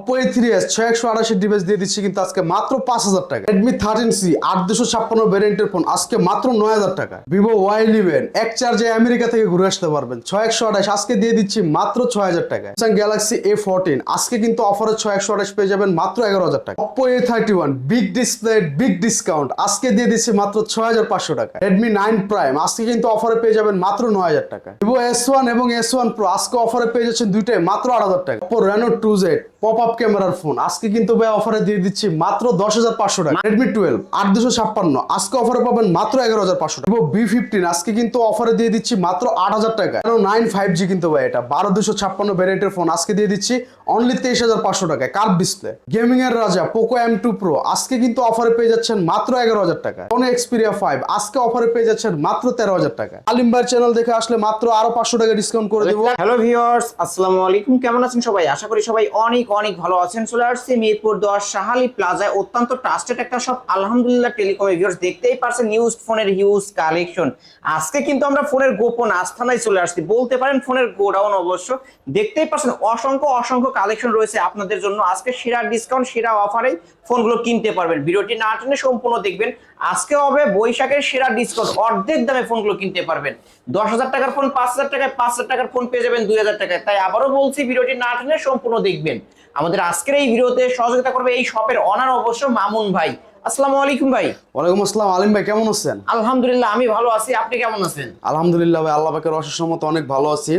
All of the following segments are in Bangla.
Oppo A3s 6128 ডিভাইস দিয়ে দিচ্ছি কিন্তু আজকে মাত্র 5000 টাকা। Redmi 13C 8256 ভ্যারিয়েন্টের ফোন আজকে মাত্র 9000 টাকা। Vivo Y11 এক চার্জে আমেরিকা থেকে ঘুরে আসতে পারবেন 6128 আজকে দিয়ে দিচ্ছি মাত্র 6000 টাকা। Samsung Galaxy A14 আজকে কিন্তু অফারে 6128 পেয়ে যাবেন মাত্র 11000 টাকা। Oppo A31 big display big discount আজকে দিয়ে দিচ্ছি মাত্র 6500 টাকা। Redmi 9 Prime আজকে কিন্তু অফারে পেয়ে যাবেন মাত্র 9000 টাকা। Vivo S1 এবং S1 Pro আজকে অফারে পেয়ে যাচ্ছেন দুইটাই মাত্র 8000 টাকা। Oppo Reno 2Z pop up ক্যামেরার ফোন আজকে কিন্তু ভাই অফারে দিয়ে দিচ্ছি মাত্র 10500 টাকা। Redmi 12 8256 আজকে অফারে পাবেন মাত্র 11500 টাকা। Vivo V15 আজকে কিন্তু অফারে দিয়ে দিচ্ছি মাত্র 8000 টাকা। Reno 9 5G কিন্তু ভাই এটা 12256 ভ্যারিয়েন্টের ফোন আজকে দিয়ে দিচ্ছি অনলি 23500 টাকায় কার্ভ ডিসপ্লে। গেমিং এর রাজা Poco M2 Pro আজকে কিন্তু অফারে পেয়ে যাচ্ছেন মাত্র 11000 টাকা। Sony Xperia 5 আজকে অফারে পেয়ে যাচ্ছেন মাত্র 13000 টাকা। আলিম ভাইয়ের চ্যানেল দেখে আসলে মাত্র আরো 500 টাকা ডিসকাউন্ট করে দেব। হ্যালো ভিউয়ার্স, আসসালামু আলাইকুম। কেমন আছেন সবাই? আশা করি সবাই অনেক ভালো আছেন। চলে আসছি মিরপুর 10 শাহালি প্লাজায় অত্যন্ত ট্রাস্টেড একটা শপ আলহামদুলিল্লাহ টেলিকম। ভিউয়ার্স দেখতেই পারছেন নিউজ ফোনের হিউজ কালেকশন। আজকে কিন্তু আমরা ফোনের গোপন আস্থানায় চলে আসছি, বলতে পারেন ফোনের গোডাউন। অবশ্য দেখতেই পারছেন অসংখ্য কালেকশন রয়েছে আপনাদের জন্য। আজকে সেরা ডিসকাউন্ট সেরা অফারে ফোনগুলো কিনতে পারবেন। ভিডিওটি না টেনে সম্পূর্ণ দেখবেন। আজকে হবে বৈশাখের সেরা ডিসকাউন্ট, অর্ধেক দামে ফোনগুলো কিনতে পারবেন। 10000 টাকার ফোন 5000 টাকায়, 5000 টাকার ফোন পেয়ে যাবেন 2000 টাকায়। তাই আবারও বলছি ভিডিওটি না টেনে সম্পূর্ণ দেখবেন। আমাদের আজকের এই ভিডিওতে সহযোগিতা করবে এই শপের অনার অবশ্য মামুন ভাই। আসসালামু আলাইকুম ভাই। ওয়ালাইকুম আসসালাম। আলিম ভাই কেমন আছেন? আলহামদুলিল্লাহ আমি ভালো আছি, আপনি কেমন আছেন? আলহামদুলিল্লাহ ভাই, আল্লাহ পাকের অশেষ রহমতে অনেক ভালো আছি।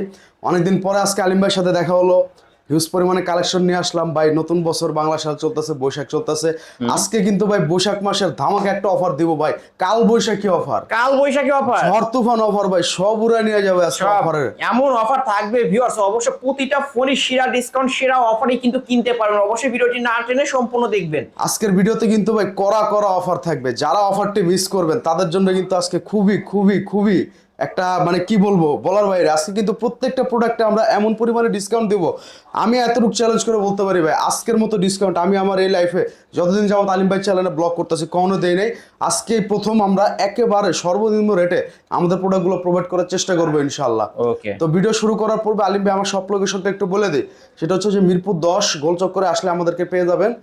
অনেকদিন পরে আজকে আলিম ভাইয়ের সাথে দেখা হলো, হিউজ পরিমাণে কালেকশন নিয়ে আসলাম ভাই। নতুন বছর বাংলা সাল চলতেছে, বৈশাখ চলতেছে। আজকে কিন্তু ভাই বৈশাখ মাসের ধামাকা একটা অফার দিব ভাই, কাল বৈশাখী অফার। কাল বৈশাখী অফার, ঝড় তুফান অফার ভাই, সব উড়ে নিয়ে যাবে আজকে অফারের। এমন অফার থাকবে ভিউয়ার্স, অবশ্য প্রতিটা ফোনই সেরা ডিসকাউন্ট সেরা অফারই কিন্তু কিনতে পারবেন। অবশ্যই ভিডিওটি না টেনে সম্পূর্ণ দেখবেন। আজকের ভিডিওতে কিন্তু ভাই কড়া অফার থাকবে। যারা অফারটি মিস করবেন তাদের জন্য কিন্তু আজকে খুবই একটা মানে কি বলবো বলার বাইরে। আজকে কিন্তু প্রত্যেকটা প্রোডাক্টে আমরা এমন পরিমাণে ডিসকাউন্ট দেবো, আমি এতটুকু চ্যালেঞ্জ করে বলতে পারি ভাই, আজকের মতো ডিসকাউন্ট আমি আমার এই লাইফে যতদিন যাবত আলিম ভাই চ্যানেলে ব্লগ করতেছি কখনো দেই নাই। আজকে প্রথম আমরা একেবারে সর্বনিম্ন রেটে আমাদের প্রোডাক্টগুলো প্রোভাইড করার চেষ্টা করবো ইনশাআল্লাহ। ওকে, তো ভিডিও শুরু করার পূর্বে আলিম ভাই আমার সব লোকেশনটা একটু বলে দিই। সেটা হচ্ছে যে মিরপুর 10 গোলচক্করে আসলে আমাদেরকে পেয়ে যাবেন।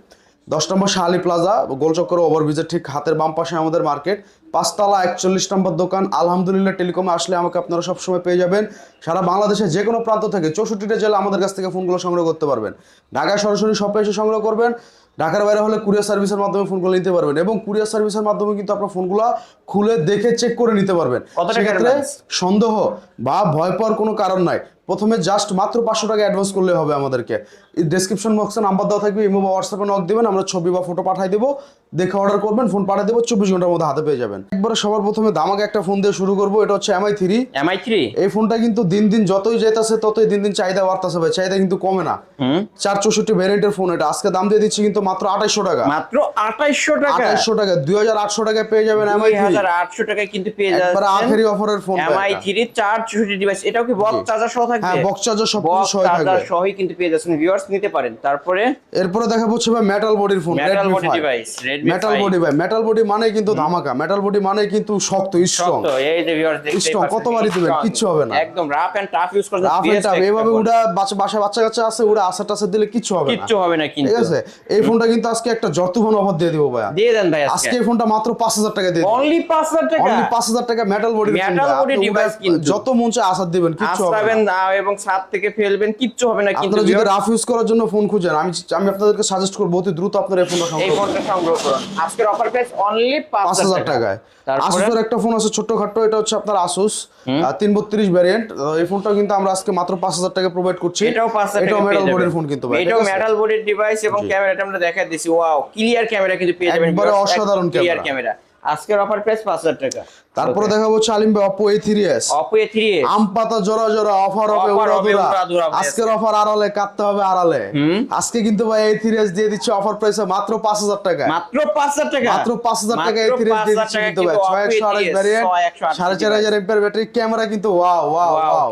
10 নম্বর শাহালি প্লাজা, গোলচক্কর ওভারব্রিজের ঠিক হাতের বাম পাশে আমাদের মার্কেট, 5 তলা 41 নম্বর দোকান। আলহামদুলিল্লাহ টেলিকমে আসলে আমাকে আপনারা সবসময় পেয়ে যাবেন। সারা বাংলাদেশে যে কোনো প্রান্ত থেকে 64টা জেলা আমাদের কাছ থেকে ফোনগুলো সংগ্রহ করতে পারবেন। ঢাকায় সরাসরি শপে এসে সংগ্রহ করবেন, ঢাকার বাইরে হলে কুরিয়ার সার্ভিসের মাধ্যমে ফোনগুলো নিতে পারবেন। এবং কুরিয়ার সার্ভিসের মাধ্যমে কিন্তু আপনার ফোনগুলো খুলে দেখে চেক করে নিতে পারবেন। সেক্ষেত্রে সন্দেহ বা ভয় পাওয়ার কোনো কারণ নাই। প্রথমে জাস্ট মাত্র 500 টাকা অ্যাডভান্স করলে হবে আমাদেরকে। ডেসক্রিপশন বক্সে নাম্বার দেওয়া থাকবে, ইমো বা হোয়াটসঅ্যাপে নক দিবেন, আমরা ছবি বা ফটো পাঠিয়ে দেবো, দেখে অর্ডার করবেন, ফোন পাঠিয়ে দেবো, 24 ঘন্টার মধ্যে হাতে পেয়ে যাবেন। একবারে সবার প্রথমে দামাকে একটা ফোন দিয়ে শুরু করবো, এটা হচ্ছে MI3। এই ফোনটা কিন্তু দিন যতই যেতেছে ততই দিন চাহিদা বাড়তেছে ভাই, চাহিদা কিন্তু কমে না। 464 ভ্যারিয়েন্টের ফোন এটা, আজকে দাম দিয়ে দিচ্ছি কিন্তু মাত্র 2800 টাকা। মাত্র 2800 টাকা, 2800 টাকা 2800 টাকায় পেয়ে যাবেন MI3। 2800 টাকায় কিন্তু পেয়ে যাচ্ছেন একবার আখেরি অফারের ফোন MI3 464 ডিভাইস। এটাও কি বক্স চার্জার সহ থাকবে? হ্যাঁ, বক্স চার্জার সব কিছু সহ থাকবে, চার্জার সহই কিন্তু পেয়ে যাচ্ছেন ভিউয়ার্স, নিতে পারেন। এরপরে দেখাবো হচ্ছে ভাই মেটাল বডির phone, metal body device, Redmi 5। Metal body ভাই, মেটাল বডি মানে কিন্তু ধামাকা, মেটাল বডি মানে কিন্তু শক্ত স্ট্রং। এই যে ভিউয়ার্স দেখতেই পাচ্ছেন, কতবারই দিবেন কিচ্ছু হবে না, একদম রাফ এন্ড টাফ ইউজ করতে রাফ এন্ড টাফ। এইভাবে ওটা বাচ্চা কাচ্চা আছে, ওটা আসার টাসার দিলে কিচ্ছু হবে না কিন্তু। ঠিক আছে, এই ফোনটা কিন্তু আজকে একটা জর্তুফান অফার দিয়ে দিব ভাই। দিয়ে দেন ভাই আজকে এই ফোনটা মাত্র 5000 টাকা দিয়ে দিই। অনলি 5000 টাকা, অনলি 5000 টাকা মেটাল বডি ডিভাইস কিন্তু যত মন চায় আসার দিবেন, কিচ্ছু হবে না। এবং ছাদ থেকে ফেলবেন, কিচ্ছু হবে না কিন্তু। আপনারা যদি রাফ ইউজ করার জন্য ফোন খুঁজেন, আমি আপনাদেরকে সাজেস্ট করব অতি দ্রুত আপনারা এই ফোনটা সংগ্রহ করুন। আজকের অফার প্রাইস অনলি 5000 টাকায়। আসুসের একটা ফোন আছে ছোটখাটো, এটা হচ্ছে আপনার আসুস 332 ভ্যারিয়েন্ট। এই ফোনটা কিন্তু আমরা আজকে মাত্র 5000 টাকা প্রোভাইড করছি। এটাও 5000 টাকা, এটাও মেটাল বডির ফোন কিন্তু ভাই, এটাও মেটাল বডির ডিভাইস। এবং ক্যামেরাটা আমরা দেখাই দিছি, ওয়াও ক্লিয়ার ক্যামেরা কিন্তু পেয়ে যাবেন, একবারে অসাধারণ ক্যামেরা। আজকের অফার প্রাইস 5000 টাকা। তারপরে দেখাবো হচ্ছে আলিম ভাই Oppo A3s। আম পাতা জোড়া অফার হবে উড়াদুরা। আজকের অফার আড়ালে কাটতে হবে আড়ালে। আজকে কিন্তু ভাই A3s দিয়ে দিচ্ছে অফার প্রাইসে মাত্র 5000 টাকা, মাত্র 5000 টাকা, মাত্র 5000 টাকা A3s দিয়ে দিচ্ছে কিন্তু ভাই। 6128 ভ্যারিয়েন্ট, 4500 এমপিআর ব্যাটারি, ক্যামেরা কিন্তু ওয়াও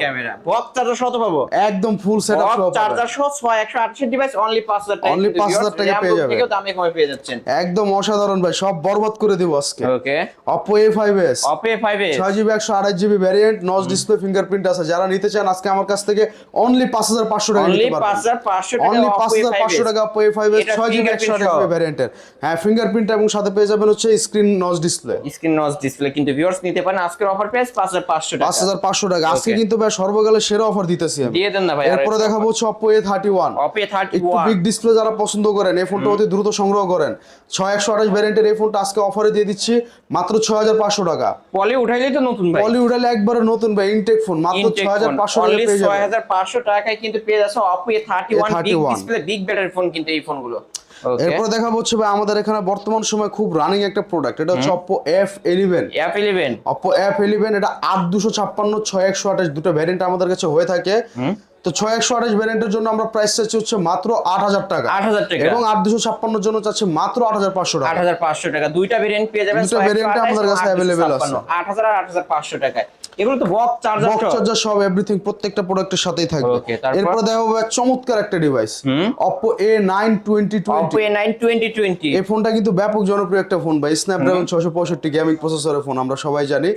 ক্যামেরা। বক্স চার্জার সহ পাবো, একদম ফুল সেটআপ সহ চার্জার সহ 6128 ডিভাইস অনলি 5000 টাকা, অনলি 5000 টাকা পেয়ে যাবেন। থেকেও দামে কমে পেয়ে যাচ্ছেন। একদম অসাধারণ ভাই, সব বরবাদ করে দিব আজকে। ওকে Oppo A5s, Oppo A5s 6GB 128GB variant, notch display, fingerprint আছে। যারা নিতে চান আজকে আমার কাছ থেকে অনলি 5500 টাকা অনলি নিতে পারবেন। 5500 টাকা অনলি Oppo 5500 টাকা Oppo A5s, এটা 6GB fingerprint 128GB ভ্যারিয়েন্টের। হ্যাঁ, ফিঙ্গারপ্রিন্ট এবং সাথে পেয়ে যাবেন হচ্ছে screen notch display. Screen notch display কিন্তু ভিউয়ার্স নিতে পারেন আজকের অফার প্রাইস 5500 টাকা। 5500 টাকা আজকে কিন্তু ভাই সর্বকালের সেরা অফার দিতেছি আমি। দিয়ে দেন না ভাই। এরপরে দেখাবো হচ্ছে Oppo A31। Oppo A31 একটু বিগ ডিসপ্লে যারা পছন্দ করেন, এই ফোনটা অতি দ্রুত সংগ্রহ করেন। 6128 ভ্যারিয়েন্টের এই ফোনটা আজকে অফারে দিয়ে দিচ্ছি মাত্র 6500 টাকা। পলি উঠাইলেই তো নতুন ভাই। পলি উঠালে একবারে নতুন ভাই, ইনটেক ফোন মাত্র 6500 টাকা পেয়ে যাবেন। 6500 টাকায় কিন্তু পেয়ে যাচ্ছে Oppo A31 big display big battery phone কিন্তু এই ফোনগুলো। এরপর দেখাবো হচ্ছে ভাই আমাদের এখানে বর্তমান সময় খুব রানিং একটা প্রোডাক্ট, এটা হচ্ছে Oppo F11। Oppo F11 এটা 8256 6128 দুটো ভ্যারিয়েন্ট আমাদের কাছে হয়ে থাকে। তো 6128 ভ্যারিয়েন্টের জন্য আমরা প্রাইস চাচ্ছি হচ্ছে মাত্র 8000 টাকা, 8000 টাকা, এবং 8256 এর জন্য চাচ্ছি মাত্র 8500 টাকা। 8500 টাকা দুইটা ভেরিয়েন্ট পেয়ে যাবেন। দুটো ভ্যারিয়েন্ট আমাদের কাছে अवेलेबल আছে। 8000 আর 8500 টাকায়। এগুলো তো বক্স চার্জার সব এভরিথিং প্রত্যেকটা প্রোডাক্টের সাথেই থাকবে। ওকে, তারপর এরপর দেখাবো ভাই চমৎকার একটা device Oppo A9 2020। Oppo A9 2020 এই ফোনটা কিন্তু ব্যাপক জনপ্রিয় একটা ফোন ভাই, স্ন্যাপড্রাগন 665 গেমিং প্রসেসরের ফোন, আমরা সবাই জানি।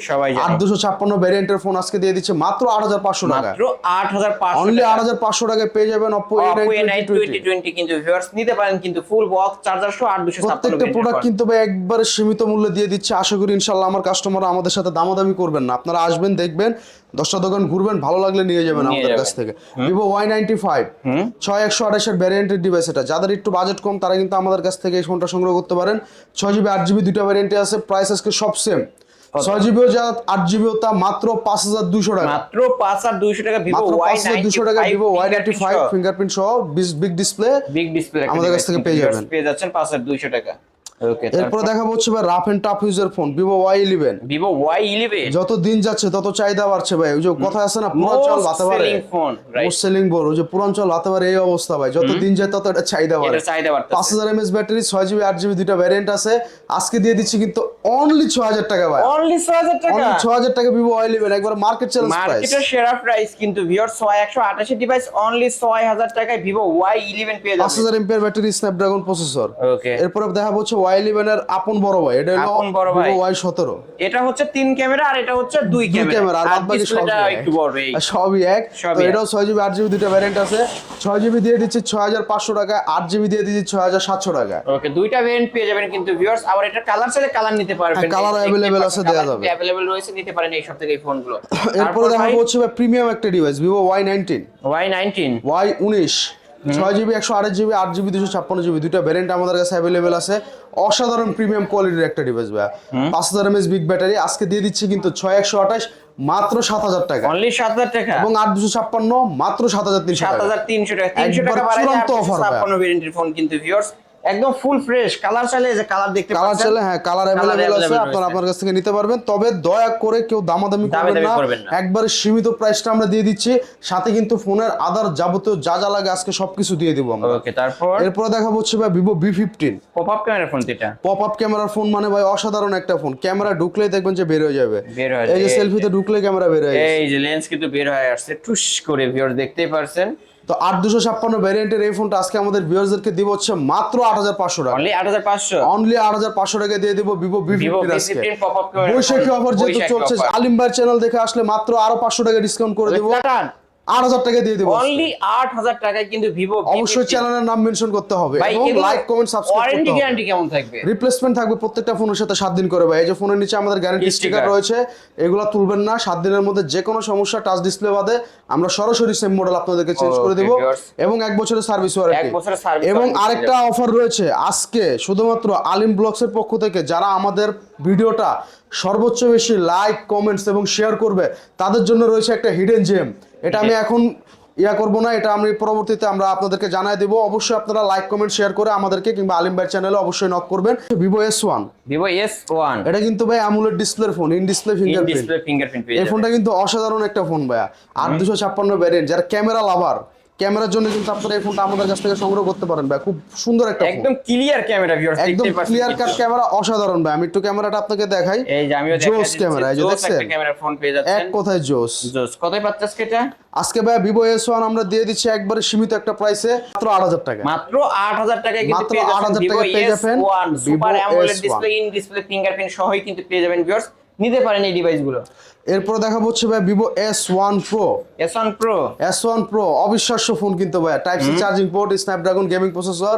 8256 ভ্যারিয়েন্টের ফোন আজকে দিয়ে দিচ্ছে মাত্র 8500 টাকা, মাত্র 8500 অনলি 8500 টাকায় পেয়ে যাবেন Oppo A9 2020 কিন্তু ভিউয়ার্স নিতে পারেন কিন্তু ফুল বক্স চার্জার সহ 8256। প্রত্যেকটা প্রোডাক্ট কিন্তু ভাই একবারে সীমিত মূল্যে দিয়ে দিচ্ছে। আশা করি ইনশাআল্লাহ আমার কাস্টমাররা আমাদের সাথে দামাদামি করবেন না, আপনারা আসবেন দেখবেন, 10টা দোকান ঘুরবেন, ভালো লাগলে নিয়ে যাবেন আমাদের কাছ থেকে। Vivo Y95 6128 এর ভ্যারিয়েন্টের ডিভাইস এটা। যাদের একটু বাজেট কম তারা কিন্তু আমাদের কাছ থেকে এই ফোনটা সংগ্রহ করতে পারেন। 6GB 8GB দুটো ভ্যারিয়েন্টে আছে, প্রাইস আজকে সব সেম। 6GB ও যা 8GB ও তা মাত্র 5200 টাকা, মাত্র 5200 টাকা Vivo Y95 টাকা Vivo Y95 ফিঙ্গারপ্রিন্ট সহ বিগ ডিসপ্লে আমাদের কাছ থেকে পেয়ে যাবেন, পেয়ে যাচ্ছেন 5200 টাকা। ওকে, এরপর দেখাবো হচ্ছে ভাই rough and tough user phone Vivo Y11। যত দিন যাচ্ছে তত চাহিদা বাড়ছে ভাই, ওই যে কথা আছে না পুরাঞ্চল বাতে পারে, মোস্ট সেলিং ফোন, ওই যে পুরাঞ্চল বাতে পারে, এই অবস্থা ভাই, যত দিন যায় তত এটা চাহিদা বাড়ে। 5000 mAh ব্যাটারি, 6GB 8GB দুটো ভ্যারিয়েন্ট আছে, আজকে দিয়ে দিচ্ছি কিন্তু অনলি 6000 টাকা ভাই, অনলি 6000 টাকা, অনলি 6000 টাকা Vivo Y11 একবার মার্কেট চ্যালেঞ্জ প্রাইস, মার্কেটের সেরা প্রাইস কিন্তু ভিউয়ার 6128 ডিভাইস অনলি 6000 টাকায় Vivo Y11 পেয়ে যাবেন। 5000 mAh ব্যাটারি, স্ন্যাপড্রাগন প্রসেসর। ওকে, এরপর দেখাবো হচ্ছে Y11 এর আপন বড় ভাই, এটা হলো Vivo Y17। এটা হচ্ছে 3 ক্যামেরা আর এটা হচ্ছে 2 ক্যামেরা, আর বাদ বাকি সবই এক। তো এটাও 6GB 8GB দুটো ভ্যারিয়েন্ট আছে, 6GB দিয়ে দিচ্ছি 6500 টাকা, 8GB দিয়ে দিচ্ছি 6700 টাকা। ওকে, দুইটা ভ্যারিয়েন্ট পেয়ে যাবেন কিন্তু ভিউয়ার্স। আবার এটা কালার চাইলে কালার নিতে পারবেন, কালার अवेलेबल আছে, দেয়া যাবে, अवेलेबल রয়েছে, নিতে পারেন এই সব থেকে এই ফোনগুলো। এরপর দেখাবো হচ্ছে প্রিমিয়াম একটা device Vivo Y19 Y19 6GB 128GB 8GB 256GB দুটো ভ্যারিয়েন্ট আমাদের কাছে अवेलेबल আছে। অসাধারণ প্রিমিয়াম কোয়ালিটির একটা ডিভাইস ভাই, 5000 mAh বিগ ব্যাটারি, আজকে দিয়ে দিচ্ছি কিন্তু 6128 মাত্র 7000 টাকা, অনলি 7000 টাকা, এবং 8256 মাত্র 7300 টাকা, 7300 টাকা, 300 টাকা বাড়ায় 56 ভ্যারিয়েন্টের ফোন কিন্তু ভিউয়ার্স একদম ফুল ফ্রেশ। কালার চাইলে যে কালার দেখতে পাচ্ছেন, কালার চাইলে হ্যাঁ কালার अवेलेबल আছে, আপনারা আপনার কাছ থেকে নিতে পারবেন। তবে দয়া করে কেউ দামাদামি করবেন না, একবারে সীমিত প্রাইসটা আমরা দিয়ে দিচ্ছি, সাথে কিন্তু ফোনের আদার যাবতীয় যা যা লাগে আজকে সবকিছু দিয়ে দিব আমরা। ওকে, এরপর দেখাবো হচ্ছে ভাই Vivo V15 popup camera phone. এটা পপআপ ক্যামেরার ফোন মানে ভাই অসাধারণ একটা ফোন, ক্যামেরা ঢুকলেই দেখবেন যে বের হয়ে যাবে, এই যে সেলফিতে ঢুকলে ক্যামেরা বের হয়ে যাবে, এই যে লেন্স কিন্তু বের হয়ে আসছে টুস করে, ভিউয়ার দেখতেই পারছেন। তো 8256 ভ্যারিয়েন্টের এই ফোনটা আজকে আমাদের ভিউয়ারদেরকে দিব হচ্ছে মাত্র 8500 টাকা, অনলি 8500, অনলি 8500 টাকা দিয়ে দিব Vivo V15 আজকে। পপআপ ক্যামেরা বৈশাখী অফার যেহেতু চলছে, আলিম ভাইয়ের চ্যানেল দেখে আসলে মাত্র আরো 500 টাকা ডিসকাউন্ট করে দেব, 8000 টাকা দিয়ে দেব, অনলি 8000 টাকায় কিন্তু Vivo। অবশ্যই চ্যানেলের নাম মেনশন করতে হবে এবং লাইক কমেন্ট সাবস্ক্রাইব করতে হবে। ওয়ারেন্টি গ্যারান্টি কেমন থাকবে? রিপ্লেসমেন্ট থাকবে প্রত্যেকটা ফোনের সাথে 7 দিন করে ভাই। এই যে ফোনের নিচে আমাদের গ্যারান্টি স্টিকার রয়েছে, এগুলো তুলবেন না, 7 দিনের মধ্যে যে কোনো সমস্যা টাচ ডিসপ্লে বাদে আমরা সরাসরি সেম মডেল আপনাদেরকে চেঞ্জ করে দেব, এবং 1 বছরের সার্ভিস ওয়ারেন্টি। এবং আরেকটা অফার রয়েছে আজকে শুধুমাত্র আলিম ব্লগসের পক্ষ থেকে, যারা আমাদের ভিডিওটা সর্বোচ্চ বেশি লাইক কমেন্টস এবং শেয়ার করবে তাদের জন্য রয়েছে একটা হিডেন জেম। এটা আমি এখন করবো না, এটা আমি পরবর্তীতে আমরা আপনাদেরকে জানাই দেবো। অবশ্যই আপনারা লাইক কমেন্ট শেয়ার করে আমাদেরকে কিংবা আলিম ভাই চ্যানেলে অবশ্যই নক করবেন। Vivo S1 এটা কিন্তু ভাই অ্যামুলেট ডিসপ্লের ফোন, ইন ডিসপ্লে ফিঙ্গারপ্রিন্ট। এই ফোনটা কিন্তু অসাধারণ একটা ফোন ভাইয়া, 8256 ভ্যারিয়েন্ট, যারা ক্যামেরা লাভার ক্যামেরার জন্য কিন্তু আপনারা এই ফোনটা আমাদের কাছ থেকে সংগ্রহ করতে পারেন ভাই, খুব সুন্দর একটা ফোন, একদম ক্লিয়ার ক্যামেরা ভিউয়ার্স, একদম দেখতে পাচ্ছেন ক্লিয়ার কাট ক্যামেরা, অসাধারণ ভাই। আমি একটু ক্যামেরাটা আপনাকে দেখাই, এই যে আমিও দেখাচ্ছি জোস ক্যামেরা, এই যে দেখছেন একটা ক্যামেরার ফোন পেয়ে যাচ্ছেন, এক কথায় জোস। জোস। কতই পাচ্ছেন আজকে এটা? আজকে ভাই ভিভো S1 আমরা দিয়ে দিচ্ছি একবারে সীমিত একটা প্রাইসে, মাত্র 8000 টাকা, মাত্র 8000 টাকায় কিন্তু মাত্র পেয়ে যাচ্ছেন 8000 ভিভো টাকায় পেয়ে যাবেন S1 super Vivo AMOLED S1 display, in display fingerprint সহই কিন্তু পেয়ে যাবেন ভিউয়ার্স, নিতে পারেন এই ডিভাইসগুলো। এরপর দেখা হচ্ছে ভাই Vivo S1 Pro। S1 Pro, S1 Pro অবিশ্বাস্য ফোন কিন্তু ভাই, type C charging port, Snapdragon gaming processor,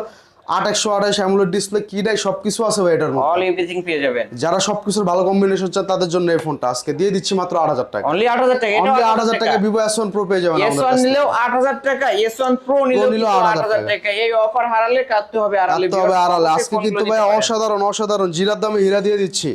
8128 AMOLED display, কি নাই সবকিছু আছে ভাই এটার মধ্যে। অল এভরিথিং পেয়ে যাবেন। যারা সবকিছুর ভালো কম্বিনেশন চান তাদের জন্য এই ফোনটা আজকে দিয়ে দিচ্ছি মাত্র 8000 টাকা, অনলি 8000 টাকা, অনলি 8000 টাকা ভিভো S1 Pro পেয়ে যাবেন আমাদের S1 কাছ থেকে। নিলেও 8000 টাকা, S1 Pro নিলেও নিলেও 8000 টাকা। এই অফার হারালে কাটতে হবে আড়ালে। কাটতে হবে আড়ালে। আজকে কিন্তু ভাই অসাধারণ অসাধারণ জিরার দামে হীরা দিয়ে দিচ্ছি।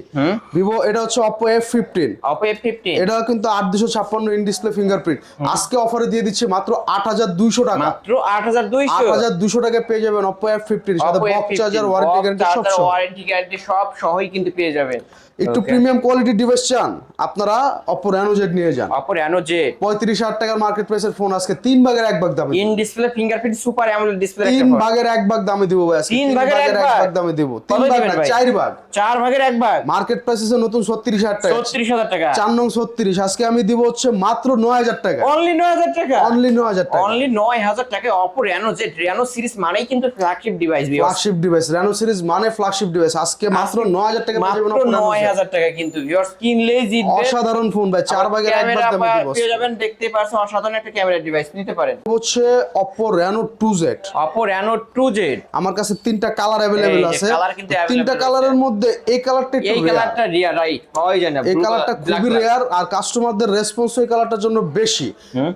ভিভো এটা হচ্ছে Oppo F15, Oppo F15 এটা কিন্তু 8256 ইন ডিসপ্লে ফিঙ্গারপ্রিন্ট, আজকে অফারে দিয়ে দিচ্ছি মাত্র 8200 টাকা, মাত্র 8200 8200 টাকা পেয়ে যাবেন Oppo F15 সাথে বক্স চার্জার, ওয়ারেন্টি গ্যারান্টি সব সহ। ওয়ারেন্টি গ্যারান্টি সব সহই কিন্তু পেয়ে যাবেন। একটু প্রিমিয়াম কোয়ালিটি ডিভাইস চান আপনারা Oppo Reno Z নিয়ে যান। Oppo Reno Z 35000 টাকার মার্কেট প্রাইসের ফোন আজকে 3 ভাগের 1 ভাগ দামে, in display fingerprint super AMOLED display 3 ভাগের 1 ভাগ দামে দিব ভাই আজকে, 3 3 ভাগের ভাগের 1 1 ভাগ দামে দিব, 3 ভাগ না 4 ভাগ, 4 ভাগের 1 ভাগ, মার্কেট প্রাইসে নতুন 36000 টাকা, 36000 টাকা, 4 নং 36, আজকে আমি দিব হচ্ছে মাত্র 9000 টাকা, অনলি 9000 টাকা, অনলি 9000 টাকা, অনলি 9000 টাকা। Oppo Reno Z, Reno series মানেই কিন্তু flagship device viewers, flagship device, Reno series মানে ফ্ল্যাগশিপ ডিভাইস, আজকে মাত্র 9000 টাকা পেয়ে যাবেন মাত্র Oppo Reno Z। 9000 টাকা কিন্তু ভিউয়ার্স, কিনলেই জিতবে। অসাধারণ ফোন ভাই, 4 ভাগের 1 ভাগ দামে দিব। পেয়ে যাবেন, দেখতে পাচ্ছেন অসাধারণ একটা ক্যামেরা ডিভাইস, নিতে পারেন। হচ্ছে Oppo Reno 2Z, Oppo Reno 2Z, আমার কাছে 3টা কালার अवेलेबल এই যে আছে, কালার কিন্তু available 3টা কালারের মধ্যে এই কালারটা একটু এই রেয়ার, কালারটা রিয়ার, রাইট, পাওয়াই যায় না। এই কালারটা খুবই রেয়ার, আর কাস্টমারদের রেসপন্স এই কালারটার জন্য বেশি,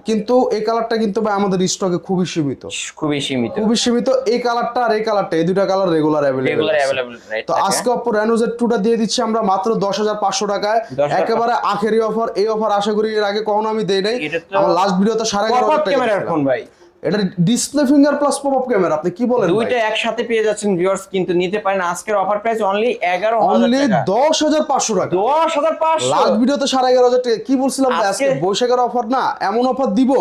কিন্তু এই কালারটা কিন্তু ভাই আমাদের স্টকে খুবই সীমিত, খুবই সীমিত, খুবই সীমিত। এই কালারটা আর এই কালারটা, এই দুটো colour regular regular available. Available, right. তো আজকে Oppo Reno Z2 টা দিয়ে দিচ্ছি আমরা মাত্র 10500 টাকায়, 10,500 একেবারে আখেরি অফার। এই অফার আশা করি এর আগে কখনো আমি দেই নাই, এটা তো আমার লাস্ট ভিডিওতে 11,500 টাকা ক্যামেরার ফোন ভাই, এটা display finger plus popup camera, আপনি কি বলেন দুইটা একসাথে পেয়ে যাচ্ছেন ভিউয়ার্স, কিন্তু নিতে পারেন। আজকের অফার প্রাইস অনলি 11500 অনলি টাকা, 10500 টাকা, 10500। লাস্ট ভিডিওতে 11,500 টাকা কি বলছিলাম ভাই, আজকে বৈশাখের অফার না, এমন অফার দিব,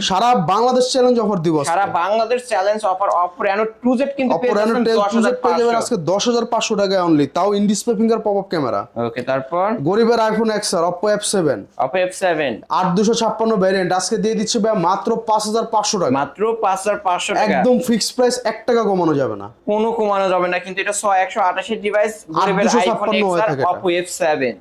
সারা বাংলাদেশ চ্যালেঞ্জ অফার দিব আজকে। সারা Bangladesh challenge offer. Oppo Reno 2Z কিন্তু Oppo পেয়ে Reno যাচ্ছেন 2Z পেয়ে যাবেন 10500। আজকে 10500 টাকায় অনলি, তাও in display finger popup camera. Okay, তারপর গরিবের iPhone XR, Oppo F7, Oppo F7 8256 variant আজকে দিয়ে দিচ্ছে ভাই মাত্র 5500 টাকা, মাত্র 5500 টাকা, একদম ফিক্সড প্রাইস, 1 টাকা কমানো যাবে না। কোনো কমানো যাবে না কিন্তু। এটা 128 ডিভাইস, গরিবের 856 আইফোন হয়ে XR, থাকে এটা। Oppo F7।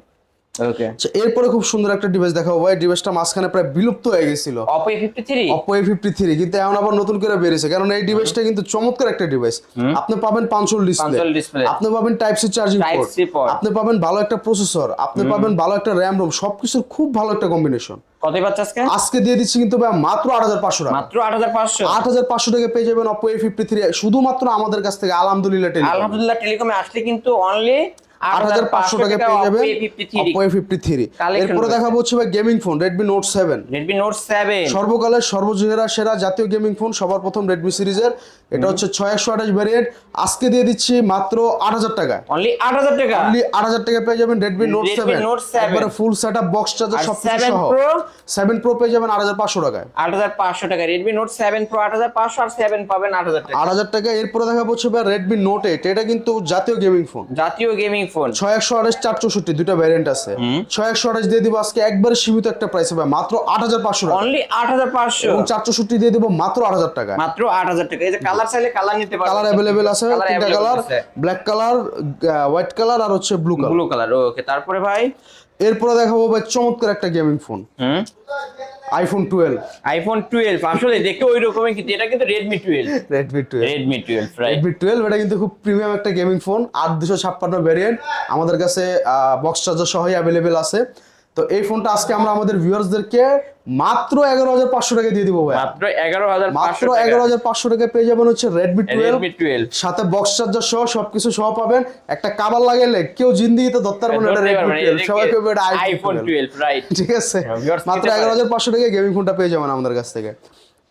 ওকে, আচ্ছা, এরপরে খুব সুন্দর একটা ডিভাইস দেখাবো ভাই, ডিভাইসটা মাঝখানে প্রায় বিলুপ্ত হয়ে গেছিল, Oppo A53। Oppo A53, কিন্তু এখন আবার নতুন করে বেরিয়েছে, কারণ এই ডিভাইসটা কিন্তু চমৎকার একটা ডিভাইস। আপনি পাবেন পাঞ্চল ডিসপ্লে, ডিসপ্লে, আপনি পাবেন type C charging port, Type-C port, আপনি পাবেন ভালো একটা প্রসেসর, আপনি পাবেন ভালো একটা র্যাম রোম, সবকিছুর খুব ভালো একটা কম্বিনেশন। কতই পাচ্ছে আজকে? আজকে দিয়ে দিচ্ছি কিন্তু ভাই মাত্র 8500 টাকা, মাত্র 8500। 8500 টাকা পেয়ে যাবেন Oppo A53 শুধুমাত্র আমাদের কাছ থেকে, আলহামদুলিল্লাহ টেলিকম। আলহামদুলিল্লাহ টেলিকমে আসলে কিন্তু অনলি 8500 টাকা পেয়ে যাবেন Oppo A53। এরপরে দেখাবো হচ্ছে ভাই gaming phone Redmi Note 7, Redmi Note 7 সর্বকালের সর্বজনীরা সেরা জাতীয় গেমিং ফোন, সবার প্রথম Redmi সিরিজের, এটা হচ্ছে 6128 ভ্যারিয়েন্ট, আজকে দিয়ে দিচ্ছি মাত্র 8000 টাকা, অনলি 8000 টাকা, অনলি 8000 টাকা পেয়ে যাবেন Redmi Note 7, Note 7 একবারে ফুল সেটআপ বক্স চার্জার আর সবকিছু 7 সহ। Pro 7 Pro পেয়ে যাবেন 8500 টাকায়, 8500 টাকা। Redmi Note 7 Pro 8500 আর 7 পাবেন 8000 টাকা, 8000 টাকা। এরপরে দেখাবো হচ্ছে ভাই Redmi Note 8, এটা কিন্তু জাতীয় গেমিং ফোন, জাতীয় গেমিং ফোন। 6128 464 দুটো ভ্যারিয়েন্ট আছে, 6128 দিয়ে দিব আজকে একবারে সীমিত একটা প্রাইসে ভাই মাত্র 8500 টাকা, অনলি 8500 এবং 464 দিয়ে দিব মাত্র 8000 টাকা। মাত্র 8000 টাকা। এই যে কালার চাইলে কালার নিতে পারবেন, কালার अवेलेबल আছে, তিনটা colour, black colour, white colour আর হচ্ছে blue colour. Blue colour. Okay, তারপরে ভাই এরপরে দেখাবো ভাই চমৎকার একটা গেমিং ফোন iPhone 12, আইফোন 12। আসলে দেখতে ওই রকমই, কিন্তু এটা কিন্তু Redmi 12, Redmi 12, Redmi 12 right. Redmi 12 এটা কিন্তু খুব প্রিমিয়াম একটা গেমিং ফোন, 8256 ভ্যারিয়েন্ট, আমাদের কাছে বক্স চার্জার সহই अवेलेबल আছে। তো এই ফোনটা আজকে আমরা আমাদের ভিউয়ার্সদেরকে মাত্র 11500 টাকা দিয়ে দিব ভাই, মাত্র 11500 মাত্র টাকা। 11500 টাকা পেয়ে যাবেন হচ্ছে Redmi 12, Redmi 12 সাথে বক্স চার্জার সহ সবকিছু সহ পাবেন। একটা কাভার লাগাইলে কেউ জিন্দেগিতে ধরতে পারবে না এটা Redmi 12, সবাই কইবে এটা আইফোন 12 রাইট। ঠিক আছে, viewers মাত্র নিতে পারেন। 11500 টাকায় গেমিং ফোনটা পেয়ে যাবেন আমাদের কাছ থেকে।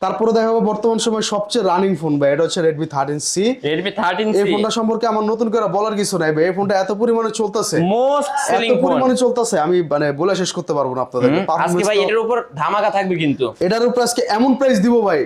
তারপরে দেখাবো বর্তমান সময় সবচেয়ে রানিং ফোন ভাই, এটা হচ্ছে Redmi 13C। Redmi 13C এই ফোনটা সম্পর্কে আমার নতুন করে বলার কিছু নাই ভাই, এই ফোনটা এত পরিমাণে চলতেছে, মোস্ট সেলিং এত ফোন। পরিমাণে চলতেছে, আমি মানে বলে শেষ করতে পারবো না আপনাদের। আজকে ভাই এটার উপর ধামাকা থাকবে কিন্তু। এটার উপর আজকে এমন প্রাইস দিব ভাই,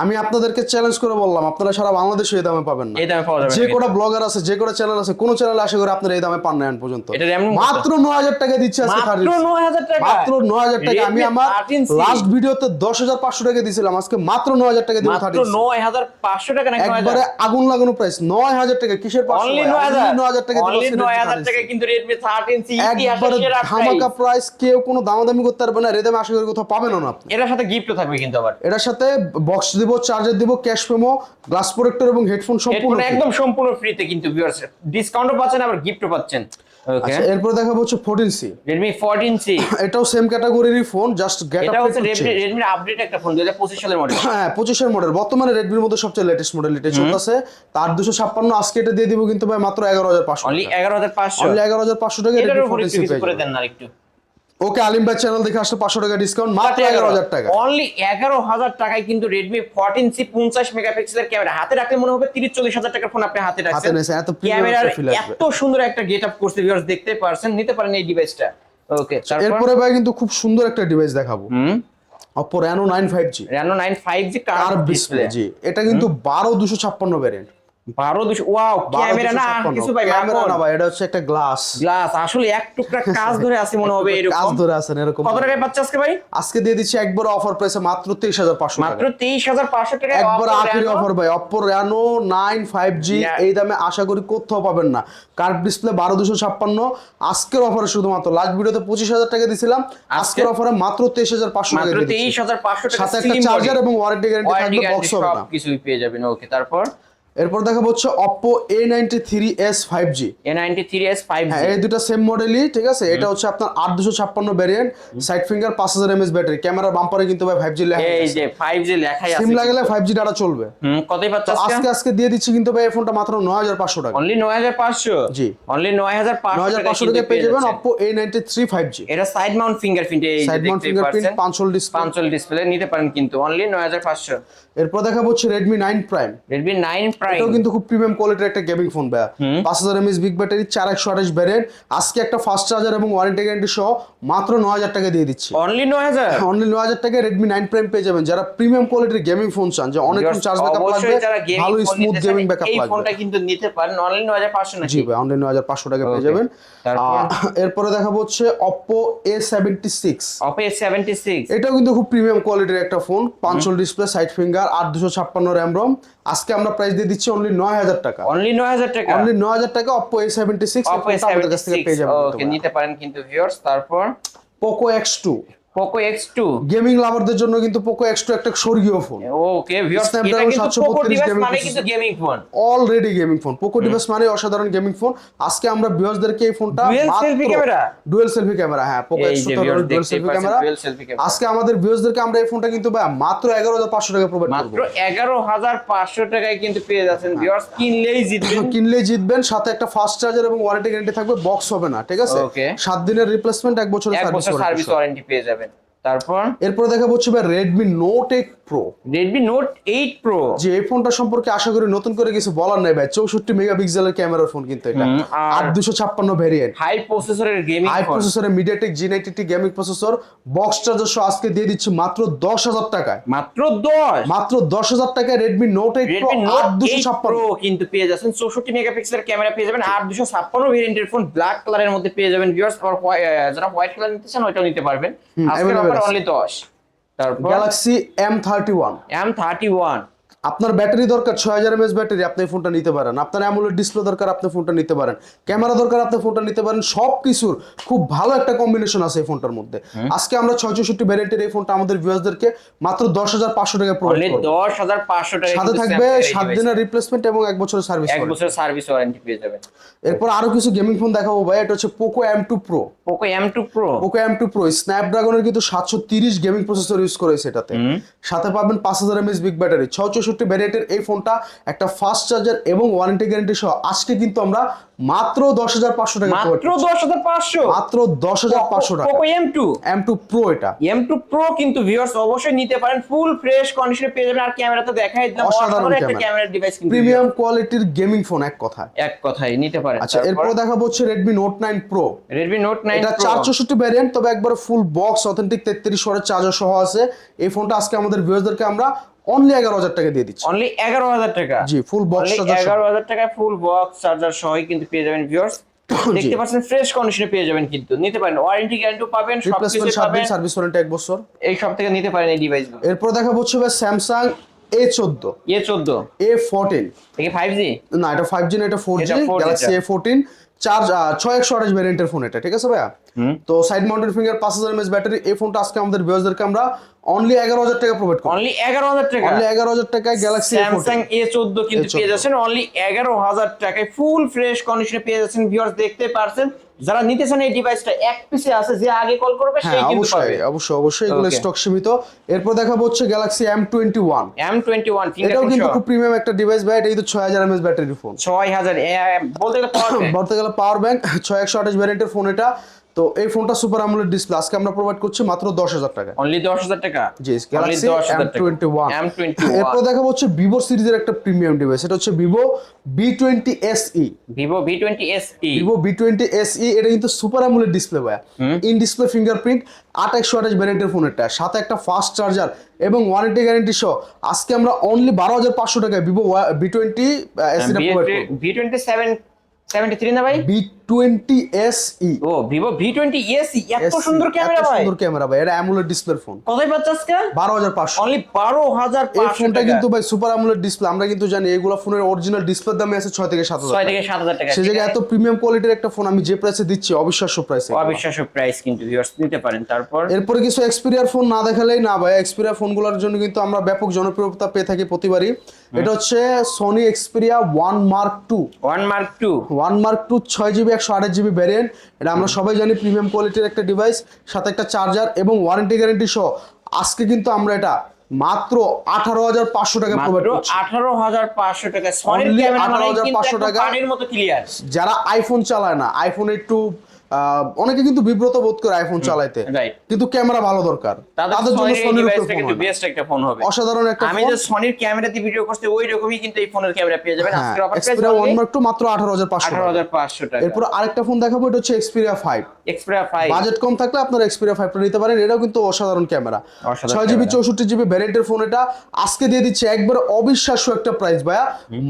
আমি আপনাদেরকে চ্যালেঞ্জ করে বললাম আপনারা সারা বাংলাদেশে এই দামে পাবেন না। এই দামে পাওয়া যাবে যে না কটা ব্লগার আছে, যে কটা চ্যানেল আছে, কোন চ্যানেলে আশা করি আপনারা এই দামে পান না এখন পর্যন্ত। এটা RAM মাত্র 9000 টাকা দিচ্ছি আজকে। মাত্র 9000 টাকা, মাত্র 9000 টাকা। আমি Redmi আমার 13C লাস্ট ভিডিওতে 10500 টাকা দিয়েছিলাম, আজকে মাত্র 9000 টাকা দিব। মাত্র 9500 টাকা নাকি 9000? একবারে আগুন লাগানো প্রাইস। 9000 টাকা। কিসের 500? অনলি 9000 টাকা, অনলি 9000 টাকা কিন্তু Redmi 13C একবারে ইতিহাসের ধামাকা প্রাইস। কেউ কোনো দামাদামি করতে পারবে না। রেদামে আশা করি কোথাও পাবেন না আপনি। এটার সাথে গিফটও থাকবে কিন্তু আবার। এটার সাথে বক্স দিব, চার্জার দিব, ক্যাশ মেমো, গ্লাস প্রোটেক্টর এবং হেডফোন সম্পূর্ণ হেডফোন একদম সম্পূর্ণ ফ্রিতে কিন্তু ভিউয়ার্স, ডিসকাউন্টও পাচ্ছেন আবার গিফটও পাচ্ছেন। ওকে, আচ্ছা, এরপর দেখাবো হচ্ছে 14C। Redmi 14C এটাও সেম ক্যাটাগরির ফোন, জাস্ট গেট এটা আপ হচ্ছে হচ্ছে। রেডমির আপডেট একটা ফোন 2025 সালের মডেল। হ্যাঁ 25 এর মডেল, বর্তমানে রেডমির মধ্যে সবচেয়ে লেটেস্ট মডেল এটা চলতেছে। তার 256 আজকে এটা দিয়ে দিব কিন্তু ভাই মাত্র 11500। অনলি 11500, অনলি 11500 টাকা এটার রেডমি উপরে 14C কিছু পেয়ে করে যাবেন। দেন না একটু। ওকে, আলিম ভাই চ্যানেল দেখে আসলে 500 টাকা ডিসকাউন্ট, মাত্র 11000 টাকা। অনলি 11000 টাকায় কিন্তু Redmi 14C 50 মেগাপিক্সেলের ক্যামেরা হাতে রাখলে মনে হবে 30-40 হাজার টাকার ফোন আপনি হাতে রাখছেন। নিয়েছে, এত প্রিমিয়াম ক্যামেরার ফিল আসবে। এত সুন্দর একটা গেটআপ করছে ভিউয়ার্স, দেখতে পারছেন, নিতে পারেন এই ডিভাইসটা। ওকে, তারপর এরপরে ভাই কিন্তু খুব সুন্দর একটা ডিভাইস দেখাবো। Oppo Reno 9 5G Reno 9 5G curve display. জি, এটা কিন্তু 12256 ভেরিয়েন্ট। 12200, ওয়াও, ক্যামেরা না কিছু ভাই, ক্যামেরা না ভাই, এটা হচ্ছে একটা গ্লাস। গ্লাস আসলে এক টুকরা কাজ ধরে আছে মনে হবে এরকম। কাজ ধরে আছেন এরকম। কত টাকায় পাচ্ছে আজকে ভাই? আজকে দিয়ে দিচ্ছি একবার অফার প্রাইসে মাত্র 23500 টাকা। মাত্র 23500 টাকায় একবার আখেরি অফার ভাই। Oppo Reno 9 5G এই দামে আশা করি কোথাও পাবেন না। কার্ভ ডিসপ্লে 12256 আজকের অফারে শুধুমাত্র। লাস্ট ভিডিওতে 25000 টাকা দিছিলাম, আজকের অফারে মাত্র 23500 টাকা মাত্র দিয়ে দিচ্ছি। 23500 টাকা, সাথে একটা চার্জার এবং ওয়ারেন্টি গ্যারান্টি থাকবে, বক্স হবে না। সব কিছুই পেয়ে যাবেন। ওকে, তারপর এরপর দেখাবো হচ্ছে Oppo A93s 5G। A93s 5G, হ্যাঁ, এই দুটো সেম মডেলই, ঠিক আছে। এটা হচ্ছে আপনার 8256 variant, side finger, 5000 mAh battery, ক্যামেরার বাম্পারে কিন্তু ভাই 5G লেখা এই আছে। যে 5G লেখাই আছে। সিম লাগালে 5G ডাটা চলবে। কতই পাচ্ছে তো আজকে দিয়ে দিচ্ছি কিন্তু ভাই এই ফোনটা মাত্র 9500 টাকা। অনলি 9500। জি, অনলি 9500 টাকা পেয়ে যাবেন Oppo A93 5G। এটা সাইড মাউন্ট ফিঙ্গারপ্রিন্ট, এই যে সাইড মাউন্ট দেখতেই ফিঙ্গারপ্রিন্ট, পাচ্ছেন, পাঁচল ডিসপ্লে। পাঁচল ডিসপ্লে নিতে পারেন কিন্তু অনলি 9500। এরপর দেখাবো হচ্ছে Redmi 9 Prime। Redmi 9 Prime এটাও কিন্তু খুব প্রিমিয়াম কোয়ালিটির একটা গেমিং ফোন ভাই। 5000 mAh বিগ ব্যাটারি, 4128 ভ্যারিয়েন্ট। আজকে একটা ফাস্ট চার্জার এবং ওয়ারেন্টি গ্যারান্টি সহ মাত্র 9000 টাকা দিয়ে দিচ্ছি। অনলি 9000। অনলি 9000 টাকায় Redmi 9 Prime পেয়ে যাবেন। যারা প্রিমিয়াম কোয়ালিটির গেমিং ফোন চান, যে অনেকক্ষণ চার্জ ব্যাকআপ লাগবে, ভালো স্মুথ গেমিং ব্যাকআপ এই লাগবে, ফোনটা কিন্তু নিতে পারেন অনলি 9500 নাকি? জি ভাই, অনলি 9500 টাকা পেয়ে যাবেন। এরপরে দেখাবো হচ্ছে Oppo A76। Oppo A76 এটাও কিন্তু খুব প্রিমিয়াম কোয়ালিটির একটা ফোন, পাঁচল display, side finger, 8256 RAM ROM। আজকে আমরা প্রাইস দিয়ে দিচ্ছি অনলি 9000 টাকা। অনলি 9000 টাকা, অনলি 9000 টাকা Oppo A76 Oppo আমাদের কাছ থেকে পেয়ে A76। যাবেন। ওকে, নিতে পারেন কিন্তু ভিউয়ার্স। তারপর Poco X2। Poco X2, gaming লাভারদের জন্য কিন্তু Poco X2 একটা স্বর্গীয় ফোন। ওকে ভিউয়ার্স, এটা Snapdragon কিন্তু 732 Poco ডিভাইস gaming মানে processor। কিন্তু gaming phone, already gaming phone. Poco device মানে অসাধারণ গেমিং ফোন। আজকে আমরা ভিউয়ার্সদেরকে এই ফোনটা dual selfie camera, dual selfie camera, হ্যাঁ Poco এই X2 যে তে ভিউয়ার্স ডুয়াল দেখতেই সেলফি পাচ্ছেন ক্যামেরা। Dual selfie camera. আজকে আমাদের ভিউয়ার্সদেরকে আমরা এই ফোনটা কিন্তু ভাই মাত্র 11500 টাকা প্রোভাইড করব। মাত্র 11500 টাকায় কিন্তু পেয়ে যাচ্ছেন ভিউয়ার্স, কিনলেই জিতবেন। কিনলেই জিতবেন, সাথে একটা ফাস্ট চার্জার এবং ওয়ারেন্টি গ্যারান্টি থাকবে, বক্স হবে না, ঠিক আছে। ওকে, 7 দিনের রিপ্লেসমেন্ট, 1 বছরের এক বছর সার্ভিস ওয়ারেন্টি পেয়ে যাবেন। তারপর এরপর দেখা হচ্ছে ভাই Redmi Note 8 Pro। Redmi Note 8 Pro, যে এই ফোনটা সম্পর্কে আশা করি নতুন করে কিছু বলার নাই ভাই। 64 মেগাপিক্সেলের ক্যামেরার ফোন কিন্তু এটা, আর 8256 ভেরিয়েন্ট, হাই প্রসেসরের গেমিং হাই ফোন, প্রসেসরের MediaTek G90T gaming processor, box charger সহ আজকে দিয়ে দিচ্ছি মাত্র 10000 টাকায়। মাত্র 10, মাত্র 10000 টাকায় Redmi Note 8 Pro Redmi Note 8 8256। Pro কিন্তু পেয়ে যাচ্ছেন 64 মেগাপিক্সেলের ক্যামেরা পেয়ে যাবেন, 8256 ভেরিয়েন্টের ফোন ব্ল্যাক কালারের মধ্যে পেয়ে যাবেন ভিউয়ার্স। আর যারা হোয়াইট কালার নিতে চান ওইটাও নিতে পারবেন। আজকের অফার অনলি 10। তারপর Galaxy M31। M31, আপনার ব্যাটারি দরকার 6000 mAh ব্যাটারি, আপনি এই ফোনটা নিতে পারেন। আপনার অ্যামোলেড ডিসপ্লে দরকার, আপনি ফোনটা নিতে পারেন। ক্যামেরা দরকার, আপনি ফোনটা নিতে পারেন। সবকিছুর খুব ভালো একটা কম্বিনেশন আছে এই ফোনটার মধ্যে। আজকে আমরা 664 ভ্যারিয়েন্টের এই ফোনটা আমাদের ভিউয়ার্সদেরকে মাত্র 10500 টাকা প্রোভাইড অনলি করব। 10500 টাকা, সাথে থাকবে 7 দিনের রিপ্লেসমেন্ট এবং 1 বছরের সার্ভিস। 1 বছরের সার্ভিস ওয়ারেন্টি পেয়ে যাবেন। এরপর আরো কিছু গেমিং ফোন দেখাবো ভাই। এটা হচ্ছে Poco M2 Pro। Poco M2 Pro, Poco M2 Pro স্ন্যাপড্রাগনের কিন্তু 730 গেমিং প্রসেসর ইউজ করেছে এটাতে। সাথে পাবেন 5000 mAh বিগ ব্যাটারি। 664 ভ্যারিয়েন্টের এই ফোনটা একটা ফাস্ট চার্জার এবং ওয়ারেন্টি গ্যারান্টি সহ আজকে কিন্তু আমরা মাত্র 10500 টাকা মাত্র 10500, মাত্র 10500 টাকা। Poco M2 M2 Pro এটা M2 Pro কিন্তু ভিউয়ার্স অবশ্যই নিতে পারেন, ফুল ফ্রেশ কন্ডিশনে পেয়ে যাবেন। আর ক্যামেরা তো দেখাই দিলাম, অসাধারণ একটা ক্যামেরা। ক্যামেরা ডিভাইস কিন্তু প্রিমিয়াম কোয়ালিটির গেমিং ফোন এক কথায়। এক কথায় নিতে পারেন। আচ্ছা, এরপর দেখাবো হচ্ছে Redmi Note 9 Pro। Redmi Note 9 এটা Pro, 464 ভ্যারিয়েন্ট, তবে একবার ফুল বক্স অথেন্টিক 33 ওয়াটের চার্জার সহ আছে। এই ফোনটা আজকে আমাদের ভিউয়ারদেরকে আমরা অনলি 11,000 টাকা দিয়ে দিচ্ছি। অনলি 11,000 টাকা। জি, ফুল বক্স চার্জার 11,000 টাকায় ফুল বক্স চার্জার সহই কিন্তু পেয়ে যাবেন ভিউয়ার্স। জি। দেখতে পাচ্ছেন ফ্রেশ কন্ডিশনে পেয়ে যাবেন, কিন্তু নিতে পারেন, ওয়ারেন্টি গ্যারান্টি পাবেন, সবকিছু রিপ্লেসমেন্ট 7 দিন, পাবেন, সার্ভিস ওয়ারেন্টি 1 বছর। এই সব থেকে নিতে পারেন এই ডিভাইসগুলো। এরপর দেখাবো হচ্ছে ভাই স্যামসাং A14, A14 A14 দেখি 5G। না এটা 5G না, এটা 4G, এটা 4G Galaxy A14 charge 6128 ভ্যারিয়েন্টের phone এটা, ঠিক আছে ভাইয়া। তো side mounted finger 5000 mAh battery. এই ফোনটা আজকে আমাদের ভিউয়ারদেরকে আমরা অনলি 11,000 টাকা প্রোভাইড করব। অনলি 11,000 টাকা। অনলি 11,000 টাকায় গ্যালাক্সি স্যামসাং A14 কিন্তু A14 পেয়ে যাচ্ছেন অনলি 11,000 টাকায় ফুল ফ্রেশ কন্ডিশনে পেয়ে যাচ্ছেন ভিউয়ার্স, দেখতে পারছেন। যারা নিতে চান এই ডিভাইসটা এক পিসে আছে, যে আগে কল করবে সেই হ্যাঁ কিন্তু পাবে। অবশ্যই এগুলো Okay. স্টক সীমিত। এরপর দেখাবো হচ্ছে গ্যালাক্সি M21। M21 এটাও ফিঙ্গারপ্রিন্ট কিন্তু সহ খুব প্রিমিয়াম একটা ডিভাইস ভাই, এটা কিন্তু 6000 mAh ব্যাটারির ফোন। 6000 বলতে গেলে পাওয়ার বলতে গেলে পাওয়ার ব্যাংক 6128 ভ্যারিয়েন্টের ফোন এটা। তো এই ফোনটা সুপার আমোলেড ডিসপ্লে আজকে আমরা প্রোভাইড করছি মাত্র 10,000 টাকা। অনলি 10,000 টাকা। জি, গ্যালাক্সি M21। M21 এরপর দেখাবো হচ্ছে ভিভো সিরিজের একটা প্রিমিয়াম ডিভাইস, এটা হচ্ছে Vivo B20 SE। Vivo V20 SE। Vivo B20 SE এটা কিন্তু সুপার আমোলেড ডিসপ্লে ভাই, ইন ডিসপ্লে ফিঙ্গারপ্রিন্ট 8128 ভ্যারিয়েন্টের ফোন এটা, সাথে একটা ফাস্ট চার্জার এবং ওয়ারেন্টি গ্যারান্টি সহ আজকে আমরা অনলি 12,500 টাকায় ভিভো B20 SE টা প্রোভাইড করব। V20 73 না ভাই? B20 SE। ও ভিভো V20 SE, এত সুন্দর ক্যামেরা ভাই। সুন্দর ক্যামেরা ভাই, এটা অ্যামোলেড ডিসপ্লের ফোন। কতই পাচ্ছ আজকে? 12,500। অনলি এই 12,500 ফোনটা টাকা। কিন্তু ভাই সুপার আমোলেড ডিসপ্লে, আমরা কিন্তু জানি এগুলা ফোনের অরিজিনাল ডিসপ্লের দামে আছে 6 থেকে 7,000 6 টাকা। থেকে 7,000 টাকা। সে জায়গায় এত প্রিমিয়াম কোয়ালিটির একটা ফোন আমি যে প্রাইসে দিচ্ছি, অবিশ্বাস্য প্রাইসে। অবিশ্বাস্য প্রাইস কিন্তু ভিউয়ার্স, নিতে পারেন। তারপর এরপরে কিছু এক্সপিরিয়ার ফোন না দেখালেই না ভাই, এক্সপিরিয়া ফোনগুলোর জন্য কিন্তু আমরা ব্যাপক জনপ্রিয়তা পেয়ে থাকি প্রতিবারই। এটা হচ্ছে Sony Xperia 1 Mark II। 1 Mark II 1 Mark II 6GB 128GB variant. এটা আমরা সবাই জানি প্রিমিয়াম কোয়ালিটির একটা ডিভাইস, সাথে একটা চার্জার এবং ওয়ারেন্টি গ্যারান্টি সহ আজকে কিন্তু আমরা এটা মাত্র 18,500 টাকা প্রোভাইড করছি। 18,500 টাকা। সনির Only ক্যামেরা মানে 18,500 কিন্তু টাকা। পানির মতো ক্লিয়ার। যারা আইফোন চালায় না, আইফোন একটু অনেকে কিন্তু বিব্রত বোধ করে আইফোন চালাইতে, রাইট। কিন্তু ক্যামেরা ভালো দরকার, তাদের জন্য সনির সনির ডিভাইসটা উপরে কিন্তু ফোন বেস্ট একটা ফোন হবে। অসাধারণ একটা আমি ফোন। যে সনির ক্যামেরাতে ভিডিও করছি ওই রকমই কিন্তু এই ফোনের ক্যামেরা পেয়ে যাবেন। আজকের offer price Xperia 1 Mark II মাত্র 18,500 টাকা। 18,500 টাকা। এরপর আরেকটা ফোন দেখাবো, এটা হচ্ছে Xperia 5। Xperia 5 বাজেট কম থাকলে আপনারা Xperia 5 টা নিতে পারেন, এটাও কিন্তু অসাধারণ ক্যামেরা। অসাধারণ 6GB ক্যামেরা। 64GB ভ্যারিয়েন্টের ফোন এটা আজকে দিয়ে দিচ্ছে একবার অবিশ্বাস্য একটা প্রাইস ভাইয়া,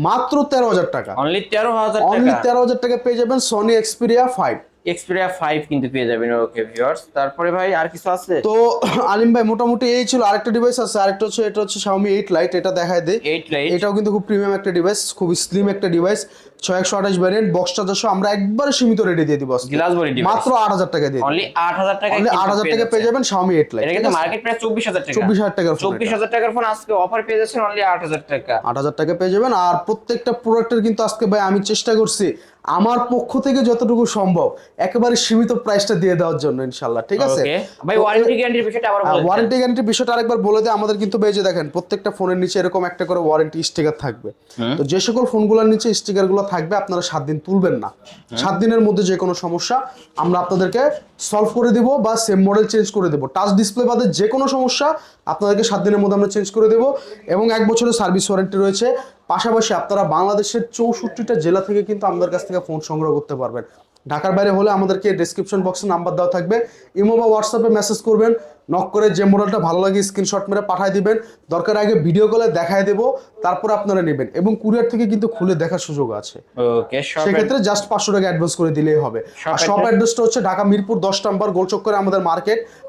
মাত্র 13,000 টাকা। অনলি 13,000 অনলি টাকা 13,000 টাকা পেয়ে যাবেন সনি Xperia 5। Xperia 5 কিন্তু পেয়ে যাবেন। ওকে ভিউয়ার্স, তারপরে ভাই আর কিছু আছে? তো আলিম ভাই মোটামুটি এই ছিল। আরেকটা ডিভাইস আছে, আরেকটা হচ্ছে এটা হচ্ছে Xiaomi 8 Lite, এটা দেখায় দেই। 8 Lite এটাও কিন্তু খুব প্রিমিয়াম একটা ডিভাইস, খুব স্লিম একটা ডিভাইস, 6128 ভ্যারিয়েন্ট, বক্স চার্জার সহ আমরা একবারে সীমিত রেটে দিয়ে দিব আজকে। গ্লাস বডি ডিভাইস মাত্র 8,000 টাকা দিয়ে অনলি 8,000 টাকা। অনলি 8,000 টাকা পেয়ে যাবেন Xiaomi 8 Lite। এটা কিন্তু মার্কেট প্রাইস 24,000 টাকা। 24,000 টাকার ফোন। 24,000 টাকার ফোন আজকে অফার পেয়ে যাচ্ছেন অনলি 8,000 টাকা। 8,000 টাকা পেয়ে যাবেন। আর প্রত্যেকটা প্রোডাক্টের কিন্তু আজকে ভাই আমি চেষ্টা করছি আমার পক্ষ থেকে যতটুকু সম্ভব একেবারে সীমিত প্রাইসটা দিয়ে দেওয়ার জন্য ইনশাআল্লাহ, ঠিক আছে ওকে ভাই, ওয়ারেন্টি গ্যারান্টির বিষয়টা আবার বলেন। ওয়ারেন্টি গ্যারান্টির বিষয়টা আরেকবার বলে দেয় আমাদের কিন্তু বেজে দেখেন প্রত্যেকটা ফোনের নিচে এরকম একটা করে ওয়ারেন্টি স্টিকার থাকবে। তো যে সকল ফোনগুলোর নিচে স্টিকারগুলো থাকবে আপনারা 7 দিন তুলবেন না, 7 দিনের মধ্যে যে কোনো সমস্যা আমরা আপনাদেরকে সলভ করে দিব বা সেম মডেল চেঞ্জ করে দেব। টাচ ডিসপ্লে বাদে যে কোনো সমস্যা আপনাদেরকে 7 দিনের মধ্যে আমরা চেঞ্জ করে দেব এবং 1 বছরের সার্ভিস ওয়ারেন্টি রয়েছে। পাশাপাশি আপনারা বাংলাদেশের 64টা জেলা থেকে কিন্তু আমাদের কাছ থেকে ফোন সংগ্রহ করতে পারবেন। ঢাকার বাইরে হলে আমাদেরকে ডেসক্রিপশন বক্সে নাম্বার দেওয়া থাকবে, ইমো বা হোয়াটসঅ্যাপে মেসেজ করবেন, নক করে যে মডেলটা ভালো লাগে স্ক্রিনশট মেরে পাঠিয়ে দিবেন, দরকার আগে ভিডিও কলে দেখায় দেব, তারপর আপনারা নেবেন এবং কুরিয়ার থেকে কিন্তু খুলে দেখার সুযোগ আছে। ওকে, সেক্ষেত্রে জাস্ট 500 টাকা অ্যাডভান্স করে দিলেই হবে। আর শপ অ্যাড্রেসটা হচ্ছে ঢাকা মিরপুর 10 নম্বর গোলচক্করে আমাদের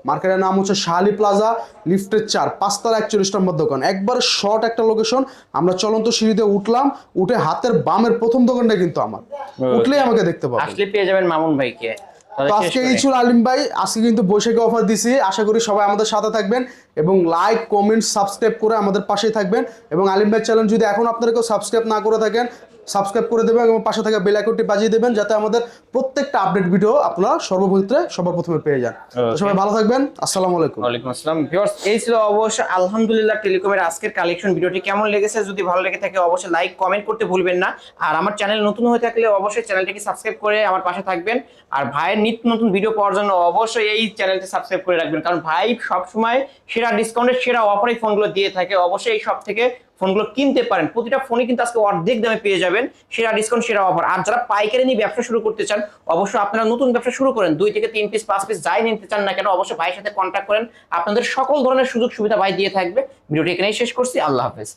মার্কেটের নাম হচ্ছে শাহালি প্লাজা, লিফটের 4, 5 তলা 41 নম্বর দোকান। একবার শর্ট একটা লোকেশন, আমরা চলন্ত সিঁড়িতে উঠলাম, উঠে হাতের বামের প্রথম দোকানটা কিন্তু আমার, উঠলেই আমাকে দেখতে পাবেন। আসলে পেয়ে যাবেন মামুন ভাইকে। তো আজকে এই ছিল আলিম ভাই, আজকে কিন্তু বৈশাখী অফার দিছি, আশা করি সবাই আমাদের সাথে থাকবেন এবং লাইক কমেন্ট সাবস্ক্রাইব করে আমাদের পাশেই থাকবেন। এবং আলিম ভাই চ্যানেল যদি এখন আপনারা কেউ সাবস্ক্রাইব না করে থাকেন সাবস্ক্রাইব করে দেবেন এবং পাশে থাকা বেল আইকনটি বাজিয়ে দেবেন যাতে আমাদের প্রত্যেকটা আপডেট ভিডিও আপনারা সবার প্রথমে পেয়ে যান। তো সবাই ভালো থাকবেন, আসসালামু আলাইকুম। ওয়ালাইকুম আসসালাম। ভিউয়ার্স, এই ছিল অবশ্য আলহামদুলিল্লাহ টেলিকমের আজকের কালেকশন। ভিডিওটি কেমন লেগেছে যদি ভালো লেগে থাকে অবশ্যই লাইক কমেন্ট করতে ভুলবেন না। আর আমার চ্যানেল নতুন হয়ে থাকলে অবশ্যই চ্যানেলটিকে সাবস্ক্রাইব করে আমার পাশে থাকবেন। আর ভাইয়ের নিত্য নতুন ভিডিও পাওয়ার জন্য অবশ্যই এই চ্যানেলটি সাবস্ক্রাইব করে রাখবেন, কারণ ভাই সবসময় সেরা সেরা ডিসকাউন্টের সেরা অফারে ফোনগুলো দিয়ে থাকে। অবশ্যই এই সব থেকে ফোনগুলো কিনতে পারেন, প্রতিটা ফোনই কিন্তু আজকে অর্ধেক দামে পেয়ে যাবেন, সেরা ডিসকাউন্ট সেরা অফার। আর যারা পাইকারি নিয়ে ব্যবসা শুরু করতে চান, অবশ্যই আপনারা নতুন ব্যবসা শুরু করেন, 2 থেকে 3 পিস 5 পিস যাই নিতে চান না কেন, অবশ্যই ভাইয়ের সাথে কন্ট্যাক্ট করেন, আপনাদের সকল ধরনের সুযোগ সুবিধা ভাই দিয়ে থাকবে। ভিডিওটি এখানেই শেষ করছি, আল্লাহ হাফেজ।